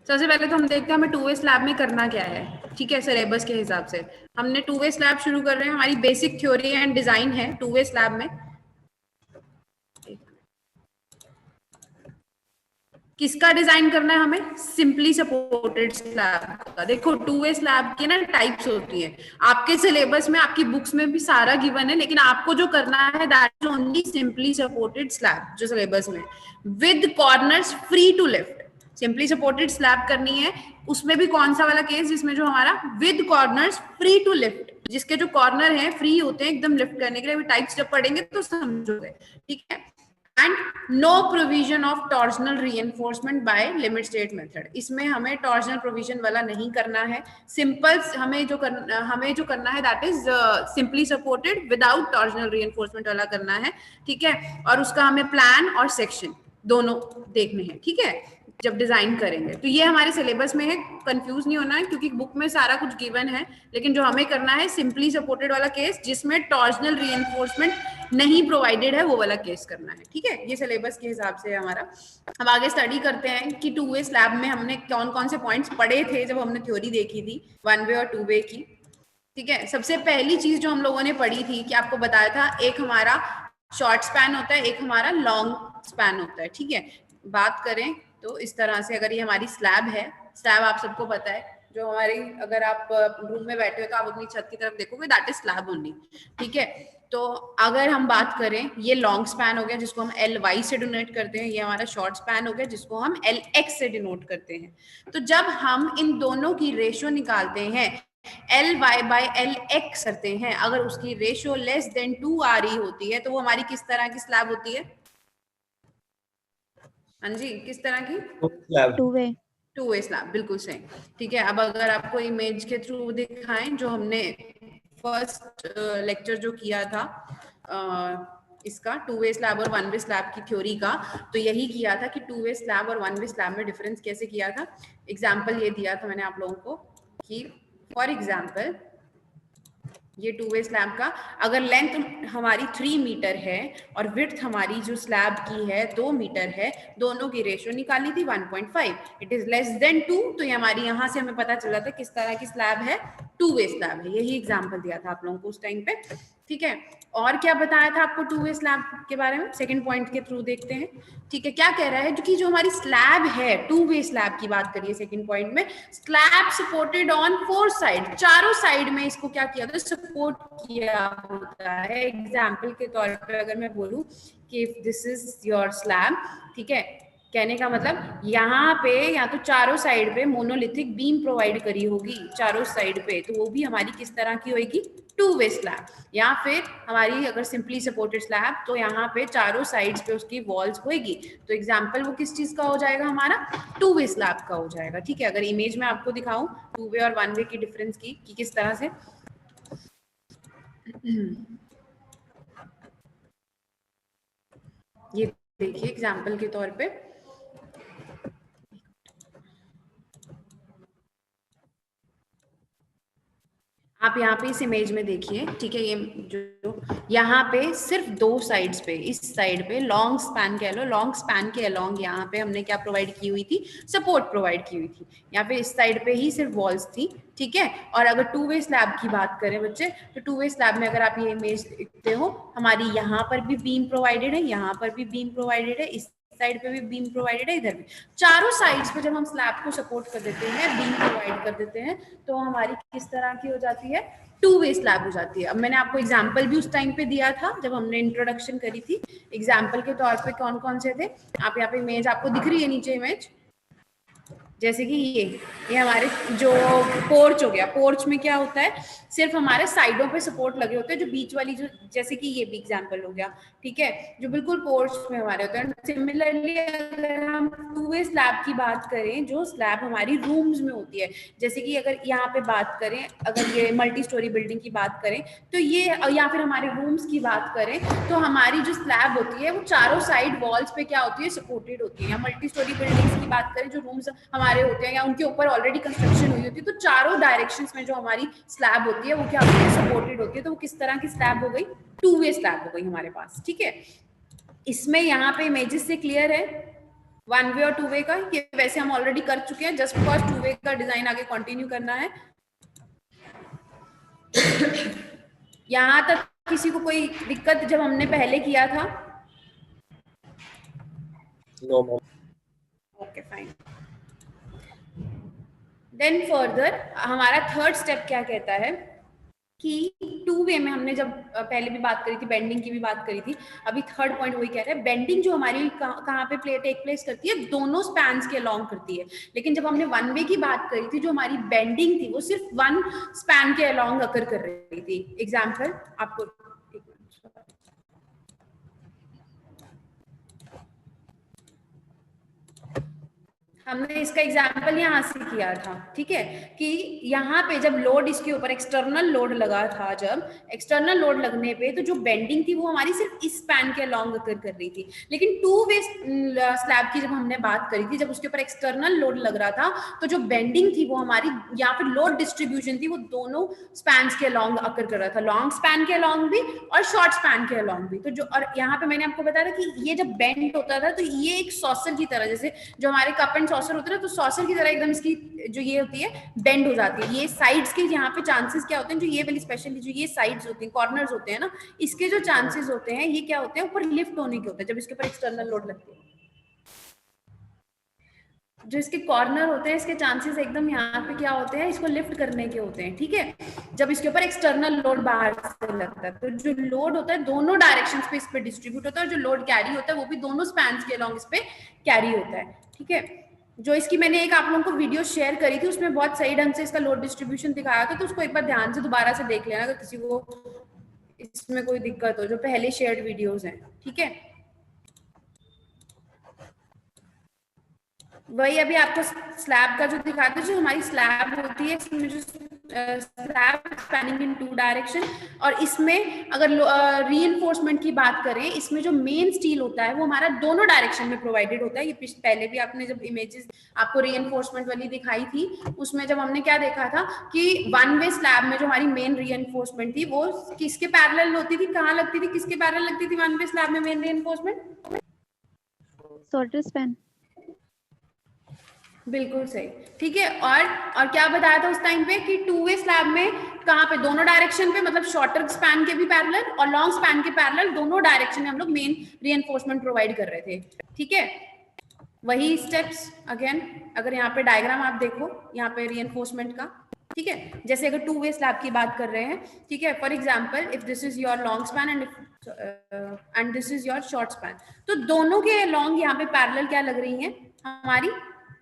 सबसे पहले तो हम देखते हैं हमें 2 वे स्लैब में करना क्या है, ठीक है। सिलेबस के हिसाब से हमने 2 वे स्लैब शुरू कर रहे हैं, हमारी बेसिक थ्योरी एंड डिजाइन है 2 वे स्लैब में। किसका डिजाइन करना है हमें? सिंपली सपोर्टेड स्लैब का। देखो 2 वे स्लैब की ना टाइप्स होती है, आपके सिलेबस में आपकी बुक्स में भी सारा गिवन है, लेकिन आपको जो करना है that is only simply supported slab जो सिलेबस में, with corners free to lift. Simply supported slab करनी है, उसमें भी कौन सा वाला केस जिसमें जो हमारा with corners free to lift, जिसके जो कॉर्नर हैं फ्री होते हैं एकदम लिफ्ट करने के लिए। टाइप्स जब पढ़ेंगे तो समझोगे, ठीक है। And no provision of torsional reinforcement by limit state method, इसमें हमें टॉर्जनल प्रोविजन वाला नहीं करना है। सिंपल हमें जो करना है that is simply supported without torsional reinforcement वाला करना है, ठीक है। और उसका हमें प्लान और सेक्शन दोनों देखने हैं, ठीक है, जब डिजाइन करेंगे। तो ये हमारे सिलेबस में है, कंफ्यूज नहीं होना है क्योंकि बुक में सारा कुछ गिवन है, लेकिन जो हमें करना है सिंपली सपोर्टेड वाला केस जिसमें टॉर्जनल रीइंफोर्समेंट नहीं प्रोवाइडेड है, वो वाला केस करना है, ठीक है। ये सिलेबस के हिसाब से हमारा। अब आगे स्टडी करते हैं कि 2 वे स्लैब में हमने कौन कौन से पॉइंट्स पढ़े थे जब हमने थ्योरी देखी थी 1 वे और 2 वे की, ठीक है। सबसे पहली चीज जो हम लोगों ने पढ़ी थी कि आपको बताया था, एक हमारा शॉर्ट स्पैन होता है, एक हमारा लॉन्ग स्पैन होता है, ठीक है। बात करें तो इस तरह से, अगर ये हमारी स्लैब है, स्लैब आप सबको पता है जो हमारी, अगर आप रूम में बैठे हो तो आप अपनी छत की तरफ देखोगे, दैट इज स्लैब ओनली, ठीक है। तो अगर हम बात करें, ये लॉन्ग स्पैन हो गया जिसको हम LY से डिनोट करते हैं, ये हमारा शॉर्ट स्पैन हो गया जिसको हम LX से डिनोट करते हैं। तो जब हम इन दोनों की रेशियो निकालते हैं, LY बाय LX करते हैं, अगर उसकी रेशियो लेस देन 2 आ रही होती है तो वो हमारी किस तरह की स्लैब होती है? हाँ जी, किस तरह की? 2 वे स्लैब, बिल्कुल सही, ठीक है। अब अगर आपको इमेज के थ्रू दिखाएं, जो हमने फर्स्ट लेक्चर जो किया था इसका 2 वे स्लैब और 1 वे स्लैब की थ्योरी का, तो यही किया था कि 2 वे स्लैब और 1 वे स्लैब में डिफरेंस कैसे किया था। एग्जाम्पल ये दिया था मैंने आप लोगों को कि फॉर एग्जाम्पल ये 2 वे स्लैब का अगर लेंथ हमारी 3 मीटर है और विड्थ हमारी जो स्लैब की है 2 मीटर है, दोनों की रेशियो निकाली थी 1.5, इट इज लेस देन 2, तो ये हमारी यहाँ से हमें पता चला था किस तरह की स्लैब है, 2 वे स्लैब है। यही एग्जाम्पल दिया था आप लोगों को उस टाइम पे, ठीक है। और क्या बताया था आपको 2 वे स्लैब के बारे में? सेकंड पॉइंट के थ्रू देखते हैं, ठीक है। क्या कह रहा है कि जो हमारी स्लैब है, 2 वे स्लैब की बात करिए सेकंड पॉइंट में, स्लैब सपोर्टेड ऑन 4 साइड, चारों साइड में इसको क्या किया था? सपोर्ट किया होता है। एग्जाम्पल के तौर पर अगर मैं बोलूं कि if this is your slab, ठीक है, कहने का मतलब यहाँ पे या तो चारों साइड पे मोनोलिथिक बीम प्रोवाइड करी होगी चारों साइड पे, तो वो भी हमारी किस तरह की होगी? 2 वे स्लैब। या फिर हमारी अगर सिंपली सपोर्टेड स्लैब, तो यहाँ पे चारों साइड्स पे उसकी वॉल्स होगी, तो एग्जाम्पल वो किस चीज का हो जाएगा? हमारा 2 वे स्लैब का हो जाएगा, ठीक है। अगर इमेज में आपको दिखाऊं 2 वे और 1 वे की डिफरेंस की कि किस तरह से, ये देखिए एग्जाम्पल के तौर पे, आप यहाँ पे इस इमेज में देखिए, ठीक है। ये जो यहाँ पे सिर्फ 2 साइड्स पे, इस साइड पे लॉन्ग स्पैन कह लो, लॉन्ग स्पैन के अलॉन्ग यहाँ पे हमने क्या प्रोवाइड की हुई थी? सपोर्ट प्रोवाइड की हुई थी। यहाँ पे इस साइड पे ही सिर्फ वॉल्स थी, ठीक है। और अगर 2 वे स्लैब की बात करें बच्चे, तो 2 वे स्लैब में अगर आप ये इमेज देखते हो, हमारी यहाँ पर भी बीम प्रोवाइडेड है, यहाँ पर भी बीम प्रोवाइडेड है, इस साइड पे भी बीम प्रोवाइडेड है, इधर भी। चारों साइड्स पे जब हम स्लैब को सपोर्ट कर देते हैं, बीम प्रोवाइड कर देते हैं, तो हमारी किस तरह की हो जाती है? 2 वे स्लैब हो जाती है। अब मैंने आपको एग्जाम्पल भी उस टाइम पे दिया था जब हमने इंट्रोडक्शन करी थी। एग्जाम्पल के तौर पे कौन कौन से थे? आप यहाँ पे इमेज आपको दिख रही है, नीचे इमेज, जैसे कि ये हमारे जो पोर्च हो गया, पोर्च में क्या होता है? सिर्फ हमारे साइडों पे सपोर्ट लगे होते हैं, जो बीच वाली जो, जैसे कि ये भी एग्जांपल हो गया, ठीक है, जो बिल्कुल पोर्च में हमारे होते हैं। सिमिलरली अगर हम 2 वे स्लैब की बात करें, जो स्लैब हमारी रूम्स में होती है, जैसे कि अगर यहाँ पे बात करें, अगर ये मल्टी स्टोरी बिल्डिंग की बात करें तो ये, या फिर हमारे रूम्स की बात करें, तो हमारी जो स्लैब होती है वो चारों साइड वॉल्स पे क्या होती है? सपोर्टेड होती है। या मल्टी स्टोरी बिल्डिंग्स की बात करें, जो रूम्स हमारे होते हैं या उनके ऊपर ऑलरेडी कंस्ट्रक्शन हुई होती है, तो चारों डायरेक्शंस में जो हमारी स्लैब होती है वो क्या होती है? सपोर्टेड होती है। तो वो किस तरह की स्लैब हो गई? 2 वे स्लैब हो गई हमारे पास, ठीक है। इसमें यहाँ पे इमेजेस से क्लियर है? वन वे और टू वे का, ये वैसे हम ऑलरेडी कर चुके हैं, जस्ट बिकॉज टू वे का डिजाइन आगे कंटिन्यू करना है। यहां तक किसी को कोई दिक्कत जब हमने पहले किया था? No ma'am. Okay fine. Then further हमारा थर्ड स्टेप क्या कहता है कि टू वे में हमने जब पहले भी बात करी थी, बेंडिंग की भी बात करी थी, अभी थर्ड पॉइंट वही कह रहा है, बेंडिंग जो हमारी कहाँ पे टेक प्लेस करती है, दोनों स्पैन्स के अलोंग करती है। लेकिन जब हमने वन वे की बात करी थी, जो हमारी बेंडिंग थी वो सिर्फ वन स्पैन के अलोंग अकर कर रही थी। एग्जाम्पल आपको हमने इसका एग्जाम्पल यहाँ से किया था, ठीक है, कि यहाँ पे जब लोड इसके ऊपर एक्सटर्नल लोड लगा था, जब एक्सटर्नल लोड लगने पे तो जो बेंडिंग थी वो हमारी सिर्फ इस स्पैन के अलोंग अकर कर रही थी। लेकिन टू वे स्लैब की जब हमने बात करी थी, जब उसके ऊपर एक्सटर्नल लोड लग रहा था, तो जो बेंडिंग थी वो हमारी, यहाँ पे लोड डिस्ट्रीब्यूशन थी, वो दोनों स्पैन के अलोंग अकर कर रहा था, लॉन्ग स्पैन के अलोंग भी और शॉर्ट स्पैन के अलोंग भी। तो जो, और यहाँ पे मैंने आपको बताया था कि ये जब बेंड होता था तो ये एक सॉसर की तरह, जैसे जो हमारे कप एंड सॉसर होते हैं ना, तो सॉसर की तरह एकदम इसकी जो ये होती है बेंड हो जाती है। ये साइड्स के यहाँ पे चांसेस क्या होते हैं, जो ये वाली स्पेशली जो ये साइड्स होती हैं, कॉर्नर्स होते हैं ना, इसके जो चांसेस होते हैं ये क्या होते हैं, ऊपर लिफ्ट होने के होते हैं जब इसके ऊपर एक्सटर्नल लोड लगती है। जो इसके कॉर्नर होते हैं इसके चांसेस एकदम यहाँ पे क्या होते हैं, इसको लिफ्ट करने के होते हैं, ठीक है, जब इसके ऊपर एक्सटर्नल लोड बाहर से लगता है। तो जो लोड होता है दोनों डायरेक्शंस पे इस पे डिस्ट्रीब्यूट होता है, और जो लोड कैरी होता है वो भी दोनों स्पैन्स के अलोंग इस पे कैरी होता है, ठीक है। जो इसकी मैंने एक आप लोगों को वीडियो शेयर करी थी, उसमें बहुत सही ढंग से इसका लोड डिस्ट्रीब्यूशन दिखाया था, तो उसको एक बार ध्यान से दोबारा से देख लेना अगर किसी को इसमें कोई दिक्कत हो, जो पहले शेयर्ड वीडियोज हैं, ठीक है। वही अभी आपको स्लैब का जो दिखाते हैं, जो हमारी स्लैब होती है, इसमें जो slab spanning in two direction, और इसमें अगर रीइंफोर्समेंट की बात करें, इसमें जो मेन स्टील होता है वो हमारा दोनों डायरेक्शन में प्रोवाइडेड होता है। ये पहले भी आपने जब इमेजेस आपको रीइंफोर्समेंट वाली दिखाई थी, उसमें जब हमने क्या देखा था कि वन वे स्लैब में जो हमारी मेन रीइंफोर्समेंट थी वो किसके पैरेलल होती थी, कहाँ लगती थी, किसके पैरेलल लगती थी वन वे स्लैब में मेन रीइंफोर्समेंट? Shorter span. बिल्कुल सही, ठीक है। और क्या बताया था उस टाइम पे कि टू वे स्लैब में कहाँ पे, दोनों डायरेक्शन पे, मतलब शॉर्टर स्पैन के भी पैरेलल और लॉन्ग स्पैन के पैरेलल, दोनों डायरेक्शन में हम लोग मेन रीइंफोर्समेंट प्रोवाइड कर रहे थे, ठीक है। वही स्टेप्स अगेन, अगर यहाँ पे डायग्राम आप देखो, यहाँ पे रीइंफोर्समेंट का, ठीक है, जैसे अगर टू वे स्लैब की बात कर रहे हैं, ठीक है, for example if this is your long span and this is your short span, तो दोनों के लॉन्ग यहाँ पे पैरेलल क्या लग रही है, हमारी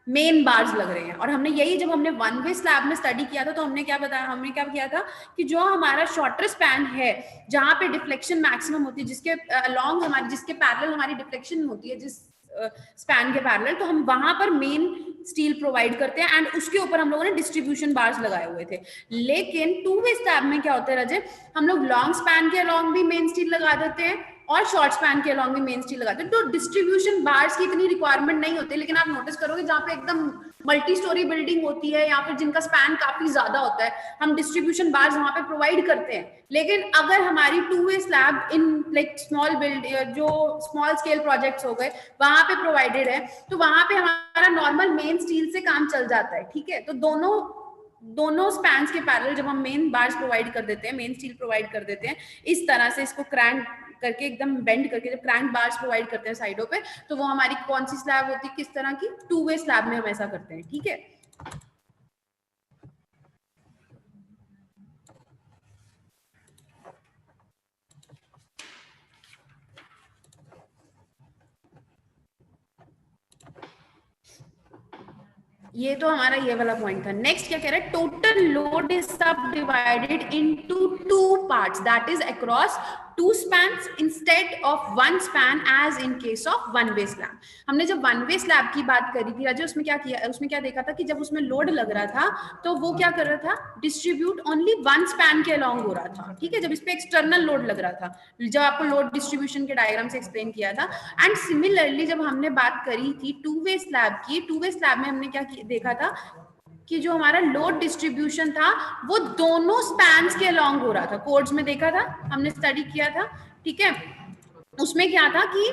मेन बार्स लग रहे हैं। और हमने यही जब हमने वन वे स्लैब में स्टडी किया था, तो हमने क्या बताया, हमने क्या किया था कि जो हमारा शॉर्टर स्पैन है, जहां पे डिफ्लेक्शन मैक्सिमम होती है, जिसके अलोंग हमारी, जिसके पैरेलल हमारी डिफ्लेक्शन होती है, जिस स्पैन के पैरेलल, तो हम वहां पर मेन स्टील प्रोवाइड करते हैं, एंड उसके ऊपर हम लोगों ने डिस्ट्रीब्यूशन बार्स लगाए हुए थे। लेकिन टू वे स्लैब में क्या होता है रजय, हम लोग लॉन्ग स्पैन के अलोंग भी मेन स्टील लगा देते हैं और शॉर्ट स्पैन के अलोंग भी मेन स्टील लगाते हैं, तो डिस्ट्रीब्यूशन बार्स की इतनी रिक्वायरमेंट नहीं होती। लेकिन आप नोटिस करोगे जहाँ पे एकदम मल्टी स्टोरी बिल्डिंग होती है या फिर जिनका स्पैन काफी ज्यादा होता है, हम डिस्ट्रीब्यूशन बार्स वहां पे प्रोवाइड करते हैं। लेकिन अगर हमारी two way slab in like small build, जो स्मॉल स्केल प्रोजेक्ट्स हो गए, वहां पे प्रोवाइडेड है, तो वहां पे हमारा नॉर्मल मेन स्टील से काम चल जाता है, ठीक है। तो दोनों स्पैन्स के पैरेलल जब हम मेन बार्स प्रोवाइड कर देते हैं, मेन स्टील प्रोवाइड कर देते हैं, इस तरह से इसको क्रैंक करके एकदम बेंड करके जब क्रैंक बार्स प्रोवाइड करते हैं साइडों पे, तो वो हमारी कौन सी स्लैब होती है, किस तरह की, टू वे स्लैब में हम ऐसा करते हैं, ठीक है। ये तो हमारा ये वाला पॉइंट था। नेक्स्ट क्या कह रहा है, total load is subdivided into two parts, that is across two spans instead of one span as in case of one way slab. हमने जब वन वे स्लैब की बात करी थी राजू, उसमें क्या किया, उसमें क्या देखा था कि जब उसमें लोड लग रहा था तो वो क्या कर रहा था, डिस्ट्रीब्यूट ओनली वन स्पैन के अलोंग हो रहा था, ठीक है, जब इस पे एक्सटर्नल लोड लग रहा था, जब आपको लोड डिस्ट्रीब्यूशन के डायग्राम से एक्सप्लेन किया था। एंड सिमिलरली जब हमने बात करी थी टू वे स्लैब की, टू वे स्लैब में हमने क्या देखा था कि जो हमारा लोड डिस्ट्रीब्यूशन था वो दोनों स्पैन्स के अलोंग हो रहा था, कोड्स में देखा था, हमने स्टडी किया था, ठीक है। उसमें क्या था कि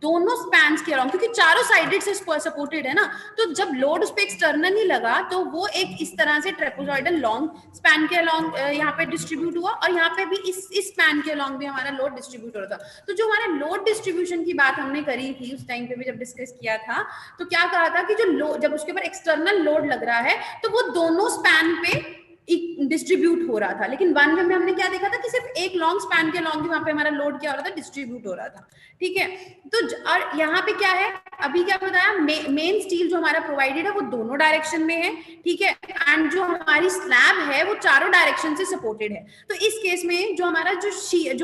दोनों स्पैन्स के अराउंड, क्योंकि चारों साइडेड से सपोर्टेड है ना, तो जब लोड उस पे एक्सटर्नली लगा तो वो एक इस तरह से ट्रेपेजॉइडल लॉन्ग स्पैन के अलोंग यहाँ पे डिस्ट्रीब्यूट हुआ, और यहाँ पे भी इस स्पैन के अलोंग भी हमारा लोड डिस्ट्रीब्यूट हो रहा था। तो जो हमारे लोड डिस्ट्रीब्यूशन की बात हमने करी थी उस टाइम पे भी जब डिस्कस किया था, तो क्या कहा था कि जो जब उसके ऊपर एक्सटर्नल लोड लग रहा है तो वो दोनों स्पैन पे डिस्ट्रीब्यूट हो रहा था, लेकिन वन वे में हमने क्या देखा था कि सिर्फ एक लॉन्ग स्पैन के लॉन्ग वहां पे हमारा लोड क्या हो रहा था, डिस्ट्रीब्यूट हो रहा था। ठीक है, तो और यहाँ पे क्या है, अभी क्या बताया, मेन स्टील जो हमारा प्रोवाइडेड है वो दोनों डायरेक्शन में है। ठीक है, एंड जो हमारी स्लैब है वो चारों डायरेक्शन से सपोर्टेड है। तो इस केस में जो हमारा जो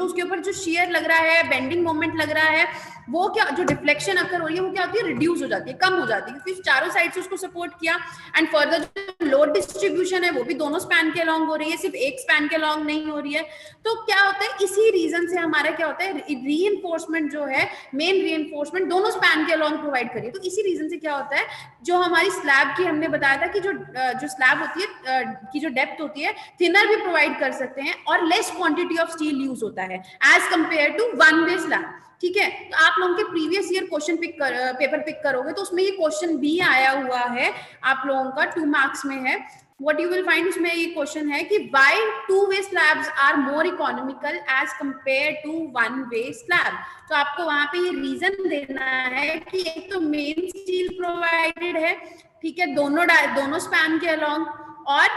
उसके ऊपर जो शियर लग रहा है, बेंडिंग मोमेंट लग रहा है, वो क्या, जो डिफ्लेक्शन अकर हो रही है वो क्या होती है, रिड्यूस हो जाती है, कम हो जाती है, क्योंकि चारों साइड से उसको सपोर्ट किया। एंड फर्दर जो लोड डिस्ट्रीब्यूशन है वो भी दोनों स्पैन के अलोंग हो रही है, सिर्फ एक स्पैन के अलोंग नहीं हो रही है। तो क्या होता है, इसी रीजन से हमारा क्या होता है, रीइंफोर्समेंट जो है, मेन रीइंफोर्समेंट दोनों स्पैन के अलोंग प्रोवाइड करिए। तो इसी रीजन से क्या होता है, जो हमारी स्लैब की हमने बताया था कि जो स्लैब होती है की जो डेप्थ होती है, थिनर भी प्रोवाइड कर सकते हैं और less quantity of steel use होता है as compare to one way slab. ठीक है, तो आप लोगों के previous year question paper pick करोगे तो उसमें ये क्वेश्चन भी आया हुआ है आप लोगों का, 2 मार्क्स में है। What you will find, उसमें ये क्वेश्चन है कि why two-way slabs are more economical as compared to one-way slab। तो आपको वहां पे ये रीजन देना है कि एक तो मेन स्टील प्रोवाइडेड है, ठीक है, दोनों स्पैन के अलोंग, और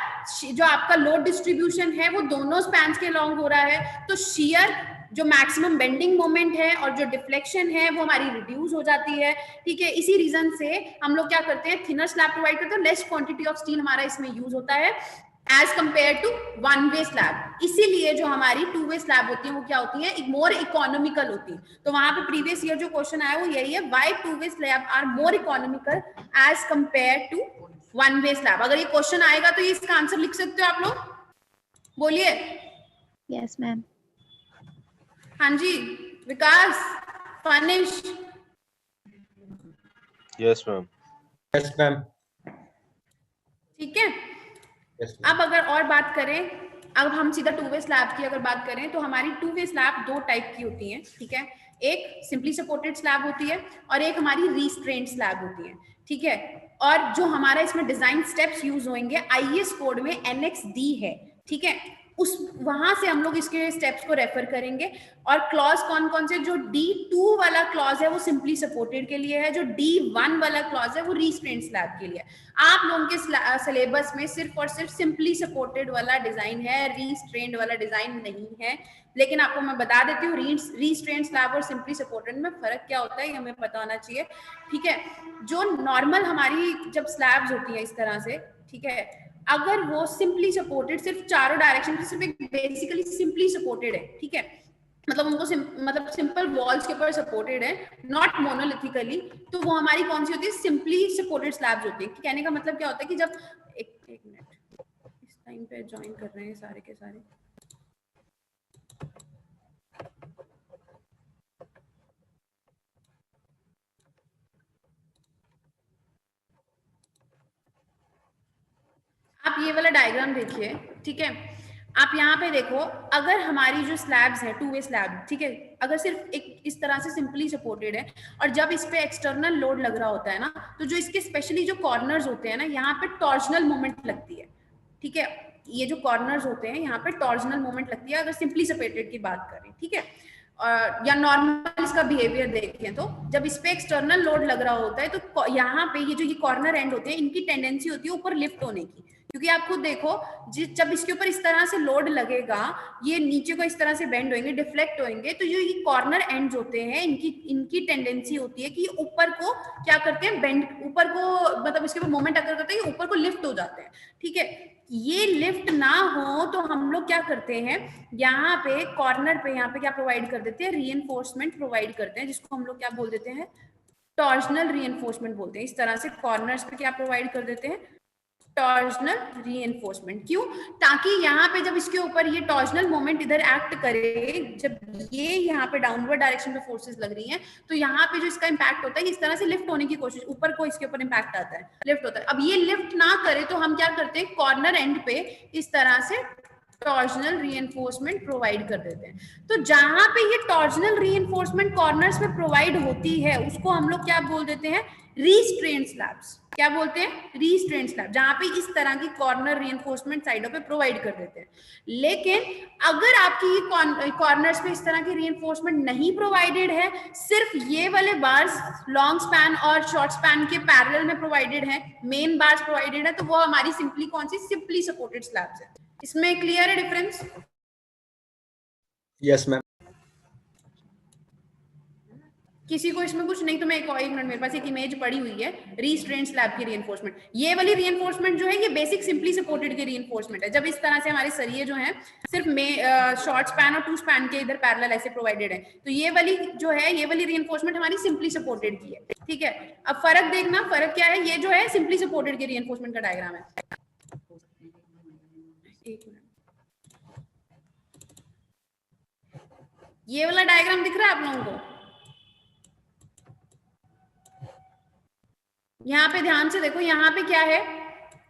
जो आपका लोड डिस्ट्रीब्यूशन है वो दोनों स्पैन के अलोंग हो रहा है, तो शियर जो मैक्सिमम बेंडिंग मोमेंट है और जो डिफ्लेक्शन है वो हमारी रिड्यूस हो जाती है। ठीक है, इसी रीजन से हम लोग क्या करते हैं, थिनर स्लैब प्रोवाइड करते हैं, लेस क्वांटिटी ऑफ स्टील हमारा इसमें यूज होता है as compare to one way slab. इसीलिए जो हमारी टू वे स्लैब होती है वो क्या होती है, मोर इकोनॉमिकल होती है। तो वहां पे प्रीवियस ईयर जो क्वेश्चन आया वो यही है, why two way slab are more economical as compare to one way slab. अगर ये क्वेश्चन आएगा तो इसका आंसर लिख सकते हो आप लोग, बोलिए। Yes ma'am. हाँ जी, Vikas, Fanish. Yes ma'am. Yes ma'am. ठीक है, अब अगर और बात करें, अब हम सीधा टू वे स्लैब की अगर बात करें तो हमारी टू वे स्लैब 2 टाइप की होती हैं। ठीक है, एक सिंपली सपोर्टेड स्लैब होती है और एक हमारी रीस्ट्रेंड स्लैब होती है। ठीक है, और जो हमारा इसमें डिजाइन स्टेप्स यूज होंगे आईएस कोड में NXD है। ठीक है, उस वहां से हम लोग इसके स्टेप्स को रेफर करेंगे। और क्लॉज कौन कौन से, जो D2 वाला क्लॉज है वो सिंपली सपोर्टेड के लिए है, जो D1 वाला क्लॉज है वो रीस्ट्रेंड स्लैब के लिए। आप लोगों के सिलेबस में सिर्फ और सिर्फ सिंपली सपोर्टेड वाला डिजाइन है, रीस्ट्रेंड वाला डिजाइन नहीं है। लेकिन आपको मैं बता देती हूँ, रीस्ट्रेंड स्लैब और सिंपली सपोर्टेड में फर्क क्या होता है ये हमें पता होना चाहिए। ठीक है, जो नॉर्मल हमारी जब स्लैब्स होती है इस तरह से, ठीक है, अगर वो सिंपली सपोर्टेड सिर्फ चारों डायरेक्शन से, सिर्फ बेसिकली सिंपली सपोर्टेड है, ठीक है, मतलब उनको मतलब सिंपल वॉल्स के ऊपर सपोर्टेड है, नॉट मोनोलिथिकली, तो वो हमारी कौन सी होती है, सिंपली सपोर्टेड स्लैब्स होती है। कहने का मतलब क्या होता है कि जब एक मिनट, इस टाइम पे ज्वाइन कर रहे हैं सारे के सारे, आप ये वाला डायग्राम देखिए। ठीक है, आप यहाँ पे देखो, अगर हमारी जो स्लैब्स है टू वे स्लैब, ठीक है, अगर सिर्फ एक इस तरह से सिंपली सपोर्टेड है और जब इस पे एक्सटर्नल लोड लग रहा होता है ना, तो जो इसके स्पेशली जो कॉर्नर्स होते हैं ना, यहाँ पे टॉर्जनल मोमेंट लगती है। ठीक है, ये जो कॉर्नर्स होते हैं यहाँ पे टॉर्जनल मोमेंट लगती है अगर सिंपली सपोर्टेड की बात करें। ठीक है, या नॉर्मल इसका बिहेवियर देखें तो जब इस पे एक्सटर्नल लोड लग रहा होता है तो यहाँ पे ये कॉर्नर एंड होते हैं, इनकी टेंडेंसी होती है ऊपर लिफ्ट होने की, क्योंकि आप खुद देखो जब इसके ऊपर इस तरह से लोड लगेगा, ये नीचे को इस तरह से बेंड होंगे, डिफ्लेक्ट होंगे, तो जो ये कॉर्नर एंड्स होते हैं इनकी टेंडेंसी होती है कि ऊपर को क्या करते हैं, बेंड, ऊपर को मतलब इसके ऊपर मोमेंट अगर करते हैं ऊपर को लिफ्ट हो जाते हैं। ठीक है, ये लिफ्ट ना हो तो हम लोग क्या करते हैं, यहाँ पे कॉर्नर पे यहाँ पे क्या प्रोवाइड कर देते हैं, रीइंफोर्समेंट प्रोवाइड करते हैं, जिसको हम लोग क्या बोल देते हैं, टॉर्जनल रीइंफोर्समेंट बोलते हैं। इस तरह से कॉर्नर्स पे क्या प्रोवाइड कर देते हैं, टॉर्जनल रीइंफोर्समेंट। क्यों, ताकि यहाँ पे जब इसके ऊपर ये टॉर्जनल मोमेंट इधर एक्ट करे, जब ये यहाँ पे डाउनवर्ड डायरेक्शन पे फोर्सेस लग रही हैं, तो यहाँ पे जो इसका इंपैक्ट होता है इस तरह से लिफ्ट होने की कोशिश, ऊपर को इसके ऊपर इंपैक्ट आता है, लिफ्ट होता है। अब ये लिफ्ट ना करे तो हम क्या करते हैं, कॉर्नर एंड पे इस तरह से टॉर्जनल रीइंफोर्समेंट प्रोवाइड कर देते हैं। तो जहां पे ये टॉर्जनल रीइंफोर्समेंट कॉर्नर्स पे प्रोवाइड होती है उसको हम लोग क्या बोल देते हैं, रीस्ट्रेंट स्लैब्स। क्या बोलते हैं, रीस्ट्रेंट स्लैब, जहां पे इस तरह की कॉर्नर रीइंफोर्समेंट साइडों पे प्रोवाइड कर देते हैं। लेकिन अगर आपकी कॉर्नर्स पे इस तरह की रीइंफोर्समेंट नहीं प्रोवाइडेड है, सिर्फ ये वाले बार्स लॉन्ग स्पैन और शॉर्ट स्पैन के पैरेलल में प्रोवाइडेड है, मेन बार्स प्रोवाइडेड है, तो वो हमारी सिंपली कौन सी, सिंपली सपोर्टेड स्लैब्स है। इसमें क्लियर है डिफरेंस? Yes ma'am. किसी को इसमें कुछ नहीं तो मैं एक मिनट, मेरे पास एक इमेज पड़ी हुई है रीस्ट्रेंट स्लैब की रीइंफोर्समेंट। ये वाली रीइंफोर्समेंट जो है ये बेसिक सिंपली सपोर्टेड की रीइंफोर्समेंट है। जब इस तरह से हमारे सरिये जो हैं सिर्फ शॉर्ट स्पैन और टू स्पैन के इधर पैरेलल ऐसे प्रोवाइडेड है, तो ये वाली जो है ये वाली रीइंफोर्समेंट हमारी सिंपली सपोर्टेड की है। ठीक है, अब फर्क देखना, फर्क क्या है, ये जो है सिंपली सपोर्टेड की रीइंफोर्समेंट का डायग्राम है। एक मिनट, ये वाला डायग्राम दिख रहा है आप लोगों को? यहाँ पे ध्यान से देखो, यहाँ पे क्या है,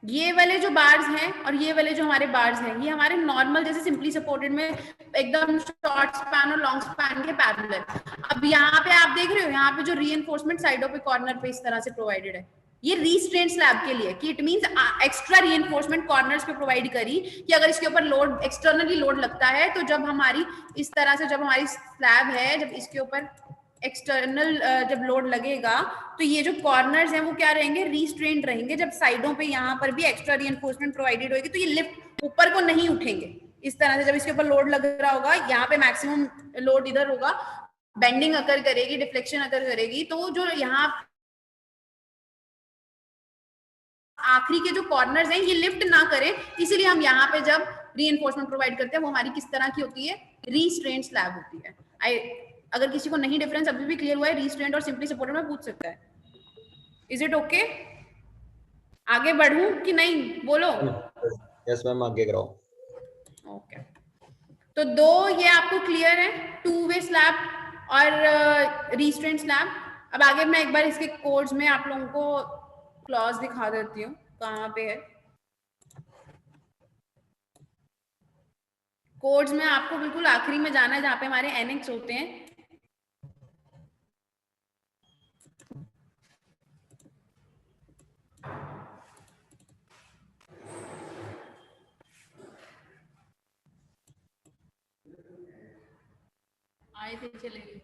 ये वाले जो बार्स हैं और ये वाले जो हमारे बार्स हैं ये हमारे नॉर्मल जैसे सिंपली सपोर्टेड में एकदम शॉर्ट स्पैन और लॉन्ग स्पैन के पैरेलल। अब यहाँ पे आप देख रहे हो, यहाँ पे जो रीइंफोर्समेंट साइडों पे कॉर्नर पे इस तरह से प्रोवाइडेड है, ये रीस्ट्रेंट स्लैब के लिए, कि it means extra reinforcement corners पे प्रोवाइड करी कि अगर इसके ऊपर लोड, एक्सटर्नली लोड लगता है, तो जब हमारी इस तरह से, जब हमारी स्लैब है, जब इसके ऊपर एक्सटर्नल जब लोड लगेगा तो ये जो कॉर्नर्स हैं वो क्या रहेंगे, रीस्ट्रेंट रहेंगे। जब साइडों पे यहाँ पर भी एक्स्ट्रा रीइंफोर्समेंट प्रोवाइडेड होगी तो ये लिफ्ट ऊपर को नहीं उठेंगे इस तरह से। जब इसके ऊपर लोड लग रहा होगा, यहाँ पे मैक्सिमम लोड इधर होगा, बेंडिंग अकर करेगी, डिफ्लेक्शन अकर करेगी, तो जो यहाँ आखिरी के जो कॉर्नर्स हैं ये लिफ्ट ना करें, इसीलिए हम यहाँ पे जब रीइंफोर्समेंट प्रोवाइड करते हैं वो हमारी किस तरह की होती है, रीस्ट्रेंट स्लैब होती है। अगर किसी को नहीं डिफरेंस अभी भी क्लियर हुआ है रीस्ट्रेंट और सिंपली सपोर्टेड में, पूछ सकता है। Is it okay? आगे बढ़ूं कि नहीं, बोलो। यस मैम, आगे कराओ। ओके, तो दो ये आपको क्लियर है, टू वे स्लैब और रीस्ट्रेंट स्लैब। अब आगे मैं एक बार इसके कोड्स में आप लोगों को क्लॉज दिखा देती हूँ कहाँ पे है। कोड्स में आपको बिल्कुल आखिरी में जाना है जहाँ पे हमारे एनेक्स होते हैं। आए थे, चले गए।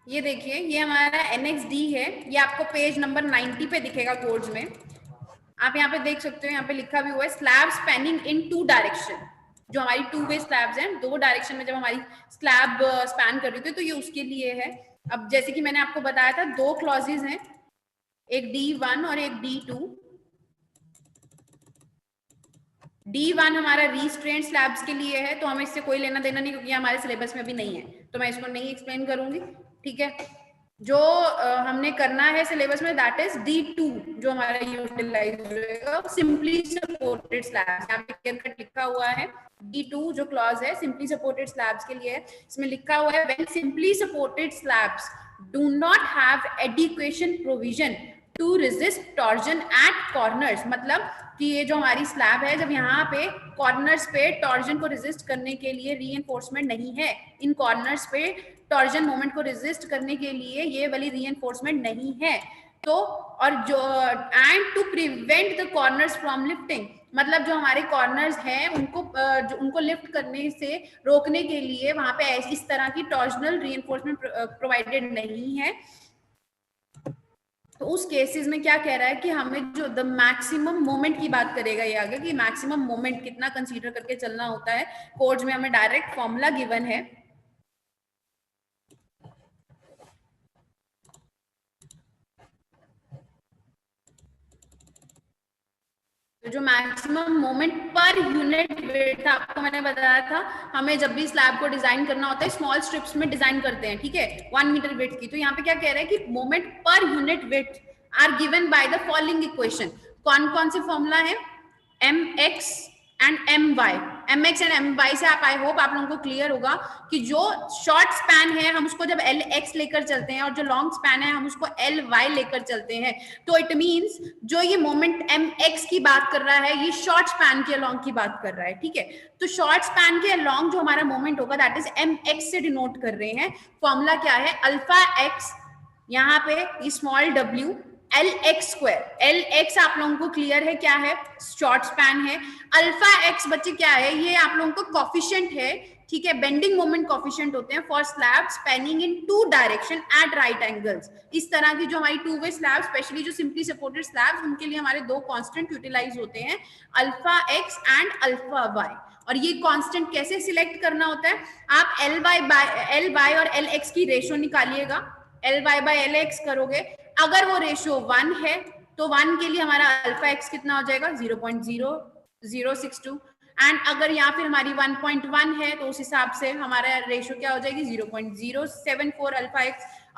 ये देखिए, ये हमारा NXD है, ये आपको पेज नंबर 90 पे दिखेगा कोड्स में। आप यहाँ पे देख सकते हो, यहाँ पे लिखा भी हुआ है स्लैब स्पैनिंग इन 2 डायरेक्शन। जो हमारी 2 वे स्लैब्स हैं, 2 डायरेक्शन में जब हमारी स्लैब स्पैन कर रही थी तो ये उसके लिए है। अब जैसे कि मैंने आपको बताया था 2 क्लॉजेज हैं, एक D1 और एक D2। D1 हमारा रीस्ट्रेंट स्लैब्स के लिए है, तो हमें इससे कोई लेना देना नहीं क्योंकि हमारे सिलेबस में भी नहीं है, तो मैं इसको नहीं एक्सप्लेन करूंगी। ठीक है, जो हमने करना है सिलेबस में दैट इज D2, जो हमारा यूटिलाइज होगा सिंपली सपोर्टेड स्लैब्स। यहाँ पे क्लियर कट लिखा हुआ है D2 जो क्लॉज है सिंपली सपोर्टेड स्लैब्स के लिए है। इसमें लिखा हुआ है when simply supported slabs do not have adequate provision to resist torsion at corners. मतलब कि ये जो हमारी स्लैब है, जब यहाँ पे कॉर्नर्स पे टॉर्जन को रेजिस्ट करने के लिए रीइंफोर्समेंट नहीं है, इन कॉर्नर्स पे टॉर्जन मोमेंट को रेजिस्ट करने के लिए ये वाली रीइंफोर्समेंट नहीं है, तो और जो and to prevent the corners from lifting, मतलब जो हमारे कॉर्नर्स हैं उनको लिफ्ट करने से रोकने के लिए वहां पे इस तरह की टॉर्जनल रीइंफोर्समेंट प्रोवाइडेड नहीं है। तो उस केसेस में क्या कह रहा है कि हमें जो द मैक्सिमम मोमेंट की बात करेगा ये आगे, कि मैक्सिमम मोमेंट कितना कंसीडर करके चलना होता है। कोड्स में हमें डायरेक्ट फॉर्मूला गिवन है। तो जो मैक्सिमम मोमेंट पर यूनिट वेट था, आपको मैंने बताया था, हमें जब भी स्लैब को डिजाइन करना होता है स्मॉल स्ट्रिप्स में डिजाइन करते हैं, ठीक है, 1 मीटर वेट की। तो यहाँ पे क्या कह रहा है कि मोमेंट पर unit width are given by the following equation. कौन कौन से फॉर्मूला है? mx and my। mx and my से आप आई होप आप लोगों को क्लियर होगा कि जो शॉर्ट स्पैन है हम उसको जब lx लेकर चलते हैं और जो लॉन्ग स्पैन है हम उसको ly लेकर चलते हैं, तो इट मींस जो ये मोमेंट mx की बात कर रहा है ये शॉर्ट स्पैन के अलोंग की बात कर रहा है, ठीक है। तो शॉर्ट स्पैन के अलोंग जो हमारा मोमेंट होगा दैट इज mx से डिनोट कर रहे हैं। फॉर्मूला क्या है, अल्फा x यहाँ पे small w LX square, LX आप लोगों को क्लियर है क्या है, शॉर्ट स्पैन है। अल्फा x बच्चे क्या है, ये आप लोगों को कोफिशिएंट है, ठीक है, बेंडिंग मोमेंट कोफिशिएंट होते हैं for slab spanning in two direction at right angles. इस तरह की जो हमारी टू वे स्लैब, स्पेशली जो सिंपली सपोर्टेड स्लैब्स, उनके लिए हमारे दो कांस्टेंट यूटिलाइज होते हैं, alpha x and alpha y। और ये कांस्टेंट कैसे सिलेक्ट करना होता है, आप Ly और Lx की रेशियो निकालिएगा, Ly by Lx करोगे, अगर वो रेशियो 1 है तो 1 के लिए हमारा अल्फा x कितना हो जाएगा 0.0062, एंड अगर यहाँ फिर हमारी 1.1 है तो उस हिसाब से हमारा रेशियो क्या हो जाएगी 0.074 अल्फा x।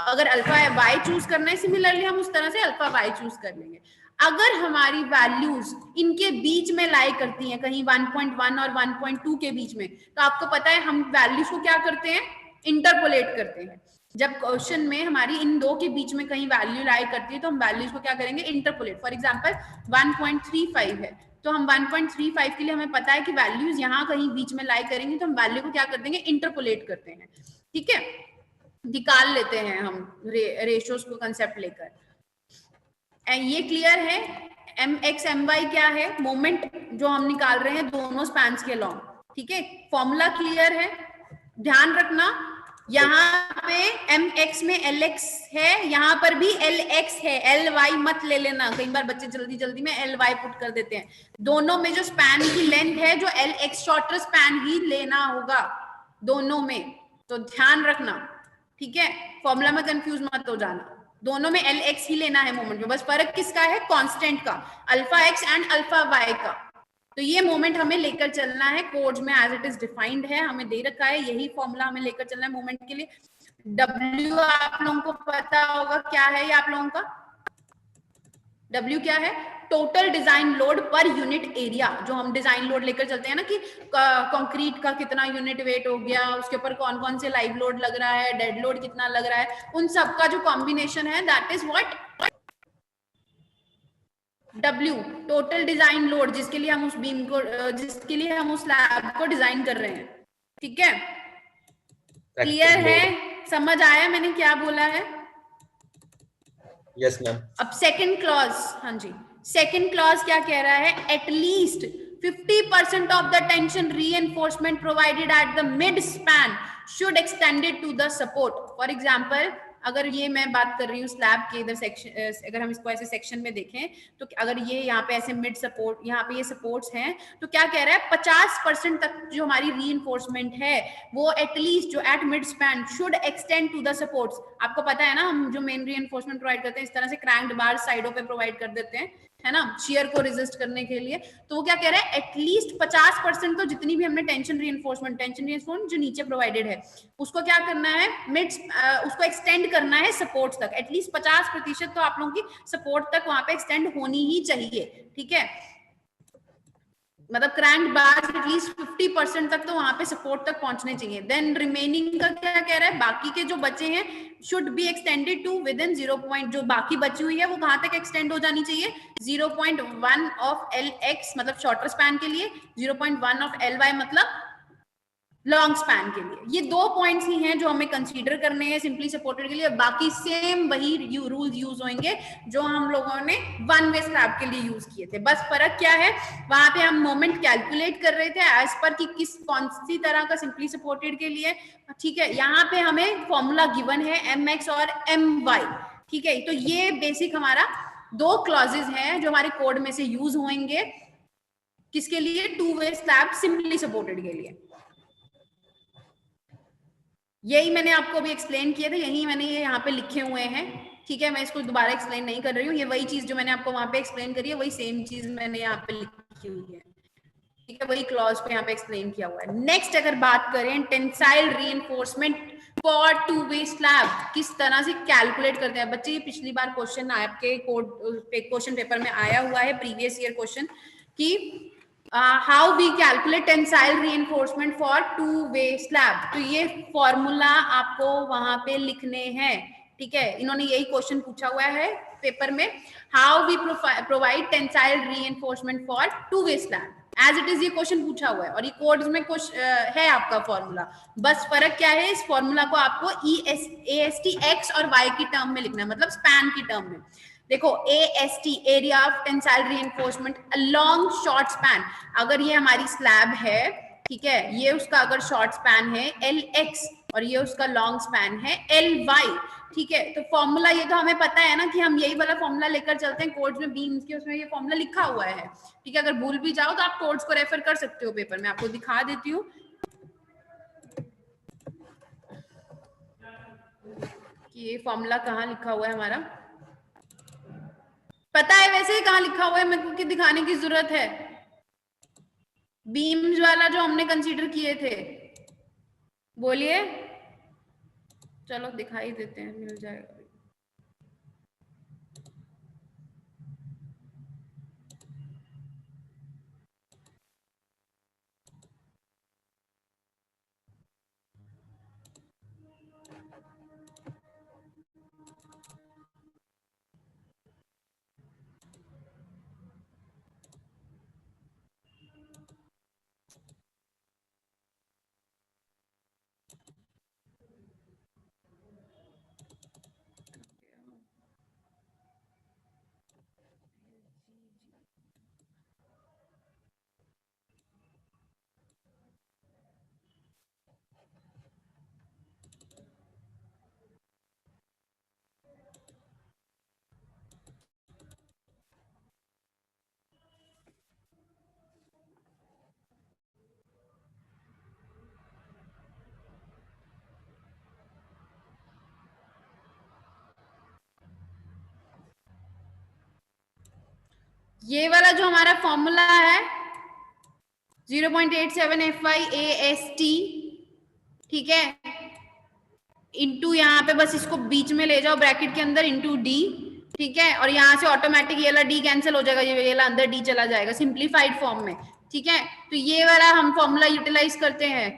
अगर अल्फा y चूज करना है सिमिलरली हम उस तरह से अल्फा y चूज कर लेंगे। अगर हमारी वैल्यूज इनके बीच में लाई करती हैं कहीं 1.1 और 1.2 के बीच में, तो आपको पता है हम वैल्यूज को क्या करते हैं, इंटरपोलेट करते हैं। जब क्वेश्चन में हमारी इन दो के बीच में कहीं वैल्यू लाई करती है तो हम वैल्यूज को क्या करेंगे, इंटरपोलेट। फॉर एग्जांपल 1.35 है तो हम 1.35 के लिए हमें पता है कि वैल्यूज यहाँ कहीं बीच में लाई करेंगे तो हम वैल्यू को क्या कर देंगे, इंटरपोलेट करते हैं, ठीक है, निकाल लेते हैं हम रेशियोज को कंसेप्ट लेकर। ये क्लियर है, mx my क्या है, मोमेंट जो हम निकाल रहे हैं दोनों स्पैन्स के लॉन्ग, ठीक है, फॉर्मूला क्लियर है। ध्यान रखना यहाँ पे mx में lx है, यहाँ पर भी lx है, ly मत ले लेना, कई बार बच्चे जल्दी जल्दी में ly पुट कर देते हैं। दोनों में जो स्पैन की लेंथ है जो lx शॉर्टर स्पैन ही लेना होगा दोनों में, तो ध्यान रखना, ठीक है, फॉर्मूला में कंफ्यूज मत हो जाना, दोनों में lx ही लेना है मोमेंट में, बस फर्क किसका है, कांस्टेंट का, alpha x and alpha y का। तो ये मोमेंट हमें लेकर चलना है, कोड्स में एज इट इज डिफाइंड है, हमें दे रखा है, यही फॉर्मूला हमें लेकर चलना है मोमेंट के लिए। W आप लोगों को पता होगा क्या है, ये आप लोगों का W क्या है, total design load per unit area. जो हम डिजाइन लोड लेकर चलते हैं ना कि कंक्रीट का कितना यूनिट वेट हो गया, उसके ऊपर कौन कौन से लाइव लोड लग रहा है, डेड लोड कितना लग रहा है, उन सब का जो कॉम्बिनेशन है that is what W, total design load, जिसके लिए हम उस बीम को, जिसके लिए हम उस स्लैब को डिजाइन कर रहे हैं, ठीक है, क्लियर है, समझ आया मैंने क्या बोला है? Yes ma'am. अब सेकंड क्लॉज, हाँ जी, सेकंड क्लॉज क्या कह रहा है, at least 50% of the tension reinforcement provided at the mid span should extended to the support. For example अगर ये मैं बात कर रही हूँ स्लैब के इधर सेक्शन, अगर हम इसको ऐसे सेक्शन में देखें तो अगर ये यहाँ पे ऐसे मिड सपोर्ट, यहाँ पे ये सपोर्ट्स हैं, तो क्या कह रहा है 50% तक जो हमारी रीइंफोर्समेंट है वो एटलीस्ट जो at mid span should extend to the supports. आपको पता है ना हम जो मेन रीइंफोर्समेंट प्रोवाइड करते हैं इस तरह से क्रैंक्ड बार साइडों पे प्रोवाइड कर देते हैं, है ना, शियर को रेजिस्ट करने के लिए। तो वो क्या कह रहा है, एटलीस्ट 50% तो जितनी भी हमने टेंशन रीइंफोर्समेंट जो नीचे प्रोवाइडेड है उसको क्या करना है, मिड उसको एक्सटेंड करना है सपोर्ट्स तक, एटलीस्ट 50% तो आप लोगों की सपोर्ट तक वहां पे एक्सटेंड होनी ही चाहिए, ठीक है, मतलब क्रैंक्ड बार एटलीस्ट 50% तक तो वहां पे सपोर्ट तक पहुंचने चाहिए। देन रिमेनिंग का क्या कह रहा है, बाकी के जो बचे हैं should be extended to within 0. जो बाकी बची हुई है वो कहां तक एक्सटेंड हो जानी चाहिए, 0.1 ऑफ LX मतलब शॉर्टर स्पैन के लिए, 0.1 ऑफ LY मतलब लॉन्ग स्पैन के लिए। ये दो पॉइंट्स ही हैं जो हमें कंसीडर करने हैं सिंपली सपोर्टेड के लिए, बाकी सेम वही रूल्स यूज होंगे जो हम लोगों ने वन वे स्लैब के लिए यूज किए थे। बस फर्क क्या है, वहां पे हम मोमेंट कैलकुलेट कर रहे थे एज पर कि किस कौन सी तरह का सिंपली सपोर्टेड के लिए, ठीक है, यहाँ पे हमें फॉर्मूला गिवन है mx और my, ठीक है। तो ये बेसिक हमारा दो क्लॉजेज हैं जो हमारे कोड में से यूज होंगे, किसके लिए, to way slab simply supported के लिए। यही मैंने आपको अभी एक्सप्लेन किया था, यही मैंने ये यहाँ पे लिखे हुए हैं, ठीक है, मैं इसको दोबारा एक्सप्लेन नहीं कर रही हूँ, ये वही चीज जो मैंने आपको वहां पे एक्सप्लेन करी है वही सेम चीज मैंने यहाँ पे लिखी हुई है, ठीक है, वही क्लॉज पे यहाँ पे एक्सप्लेन किया हुआ है। नेक्स्ट अगर बात करें tensile reinforcement for two way slab, किस तरह से कैलकुलेट करते हैं बच्चे, ये पिछली बार क्वेश्चन आपके क्वेश्चन पेपर में आया हुआ है, प्रीवियस ईयर क्वेश्चन, कि how we calculate tensile reinforcement for two way slab, तो ये फॉर्मूला आपको वहां पे लिखने हैं, ठीक है। इन्होंने यही क्वेश्चन पूछा हुआ है पेपर में, how we provide tensile reinforcement for two way slab, as it is ये क्वेश्चन पूछा हुआ है और ये कोड्स में कुछ है आपका फॉर्मूला। बस फर्क क्या है, इस फॉर्मूला को आपको AST एक्स और वाई की टर्म में लिखना है, मतलब स्पैन की टर्म में। देखो AST area of tensile reinforcement along short span, अगर ये हमारी स्लैब है, ठीक है, ये उसका अगर शॉर्ट स्पैन है LX और ये उसका लॉन्ग स्पैन है LY, ठीक है। तो फॉर्मूला ये तो हमें पता है ना कि हम यही वाला फॉर्मूला लेकर चलते हैं कोड्स में, बीम्स के उसमें ये फॉर्मूला लिखा हुआ है, ठीक है। अगर भूल भी जाओ तो आप कोड्स को रेफर कर सकते हो पेपर में, आपको दिखा देती हूँ कि ये फॉर्मूला कहाँ लिखा हुआ है हमारा, पता है वैसे ही कहाँ लिखा हुआ है, मेरे को दिखाने की जरूरत है। बीम्स वाला जो हमने कंसीडर किए थे, बोलिए, चलो दिखाई देते हैं, मिल जाएगा। ये वाला जो हमारा फॉर्मूला है 0.87 FY AST, ठीक है, इंटू यहाँ पे बस इसको बीच में ले जाओ ब्रैकेट के अंदर इंटू D, ठीक है, और यहाँ से ऑटोमेटिक ये वाला D कैंसिल हो जाएगा, ये वाला अंदर D चला जाएगा सिंप्लीफाइड फॉर्म में, ठीक है। तो ये वाला हम फॉर्मूला यूटिलाइज करते हैं